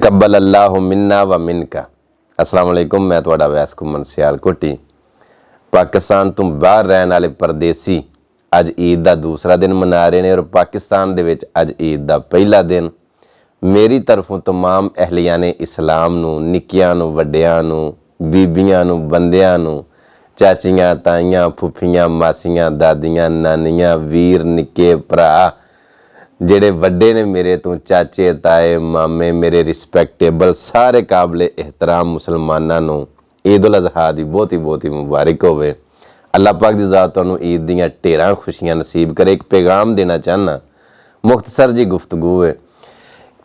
तकब्बल अल्लाह मिन्ना व मिनका। अस्सलाम वालेकुम, मैं तुहाडा वैस घुमन सियालकोटी। पाकिस्तान तो बाहर रहने वाले परदेसी अज ईद का दूसरा दिन मना रहे हैं और पाकिस्तान दे विच अज ईद का पहला दिन। मेरी तरफों तमाम अहलिया ने इस्लाम नूं, निक्कियां नूं, वड्डियां नूं, बीबियां नूं, बंदियां नूं, चाचियां, ताइयां, फुफियां, मासियां, दादियां, नानियां, वीर, निक्के भरा जेड़े वड्डे ने मेरे तो, चाचे, ताए, मामे, मेरे रिस्पैक्टेबल सारे काबले एहतराम मुसलमानां नूं ईद उल अज़हा दी बहुत ही मुबारक होवे। अल्लाह पाक दी ज़ात तुहानूं ईद दीयां ढेरां खुशियां नसीब करे। एक पैगाम देना चाहना, मुख्तसर जी गुफ्तगू है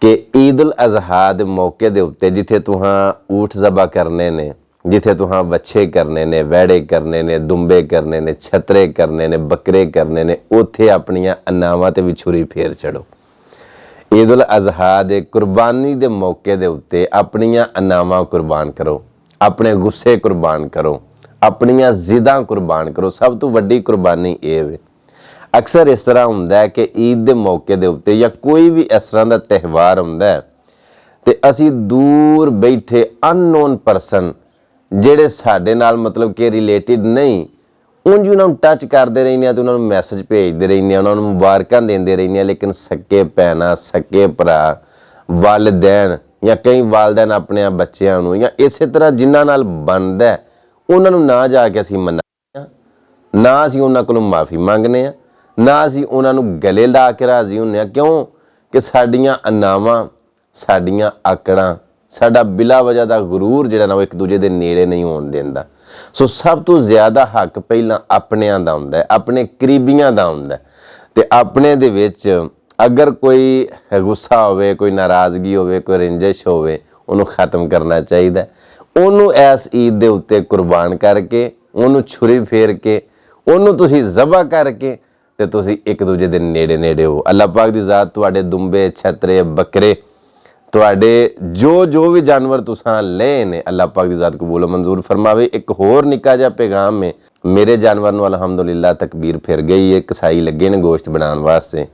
कि ईद उल अज़हा दे मौके दे उत्ते जिथे तुहां ऊठ ज़बा करने ने, जिथे तुहां बच्छे करने ने, वैड़े करने ने, दुंबे करने ने, छतरे करने ने, बकरे करने ने, उत्थे अपनियां अनावां ते भी छुरी फेर छड़ो। ईद उल अज़हा दे कुर्बानी दे मौके दे उत्ते अपनियां अनावां कुर्बान करो, अपने गुस्से कुर्बान करो, अपनियां जिदां कुर्बान करो। सब तो वड्डी कुर्बानी ये वे। अक्सर इस तरह हुंदा है कि ईद दे मौके दे उत्ते या कोई भी इस तरह का त्यौहार हुंदा है ते असी दूर बैठे अननोन परसन ਜਿਹੜੇ ਸਾਡੇ ਨਾਲ मतलब कि रिलेटिड नहीं ਉਂਝ ਉਹਨਾਂ ਨੂੰ टच करते रहने तो उन्होंने मैसेज भेजते रहने, उन्होंने मुबारकां देंदे रहने, लेकिन सक्के भैणां, सक्के भरा, वालदैन या कई वालदैन अपने बच्चों नूं या इस तरह जिन्हां नाल बनदा उन्होंने ना जाके असीं मनाने, ना असीं उन्हां कोलों माफ़ी मंगने, ना असीं उन्हां नूं गले ला के राजी हुंदे हां। क्यों कि साडियां अनावां, साडियां आकड़ां, साडा बिला वजह का गुरूर जिहड़ा ना वो एक दूजे के नेड़े नहीं होण दिंदा। सो सब तो ज़्यादा हक पहलां अपनियां दा हुंदा है, अपने करीबियां दा हुंदा है। ते अपने दे विच अगर कोई गुस्सा होवे, कोई नाराज़गी होवे, कोई रंजिश होवे, उन्होंने ख़त्म करना चाहिए। उन्होंने इस ईद के उत्ते कुर्बान करके, उन्होंने छुरी फेर के, उन्होंने तुसीं ज़बा करके ते तुसीं एक दूजे के नेड़े नेड़े हो। अल्लाह पाक दी ज़ात तुहाडे दुंबे, छतरे, बकरे, तुहाडे जो भी जानवर तुसां ले ने, अल्लाह पाक दी ज़ात कबूल मंजूर फरमावे। एक होर निक्का जिहा पैगाम है, मेरे जानवर नूं अलहमदुलिल्लाह तकबीर फिर गई है, कसाई लगे ने गोश्त बनाने वास्ते।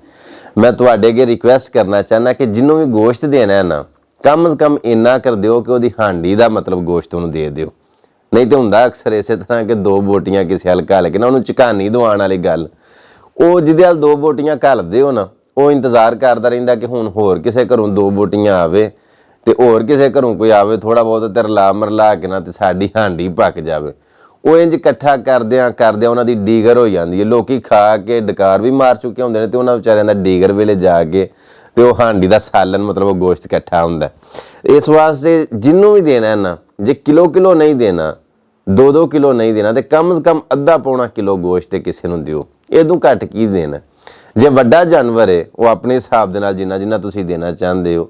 मैं तुहाडे अगे रिक्वेस्ट करना चाहना कि जिन्हों भी गोश्त देना है ना, कम से कम इन्ना कर दिओ कि उहदी हांडी दा मतलब गोश्त उहनूं दे दिओ। नहीं तो हुंदा अक्सर इस तरह कि दो बोटियां किसी हल घल के ना उहनूं झकानी दवाउण वाली गल, ਉਹ ਜਿਹਦੇ ਹਲ ਦੋ ਬੋਟੀਆਂ ਘੱਲਦੇ ਹੋ ਨਾ, ਉਹ ਇੰਤਜ਼ਾਰ ਕਰਦਾ ਰਹਿੰਦਾ ਕਿ ਹੁਣ ਹੋਰ ਕਿਸੇ ਘਰੋਂ ਦੋ ਬੋਟੀਆਂ ਆਵੇ ਤੇ ਹੋਰ ਕਿਸੇ ਘਰੋਂ ਕੋਈ ਆਵੇ ਥੋੜਾ ਬਹੁਤ ਤੇ ਰਲਾ ਮਰਲਾ ਕੇ ਨਾ ਤੇ ਸਾਡੀ ਹਾਂਡੀ ਪੱਕ ਜਾਵੇ। ਉਹ ਇੰਜ ਇਕੱਠਾ ਕਰਦਿਆਂ ਉਹਨਾਂ ਦੀ ਡੀਗਰ ਹੋ ਜਾਂਦੀ ਹੈ। ਲੋਕੀ ਖਾ ਕੇ ਡਕਾਰ ਵੀ ਮਾਰ ਚੁੱਕੇ ਹੁੰਦੇ ਨੇ ਤੇ ਉਹਨਾਂ ਵਿਚਾਰਿਆਂ ਦਾ ਡੀਗਰ ਵੇਲੇ ਜਾ ਕੇ ਤੇ ਉਹ ਹਾਂਡੀ ਦਾ ਸਾਲਨ मतलब ਉਹ ਗੋਸ਼ਤ ਇਕੱਠਾ ਹੁੰਦਾ। ਇਸ ਵਾਸਤੇ ਜਿਹਨੂੰ ਵੀ ਦੇਣਾ ਨਾ, ਜੇ ਕਿਲੋ ਨਹੀਂ ਦੇਣਾ, 2-2 किलो नहीं देना तो कम से कम अद्धा पौना किलो गोश्त किसी को दिओ। इदों घट की देना। जे वड्डा जानवर है वो अपने हिसाब दे नाल जिन्ना जिन्ना तुसीं देना चाहते हो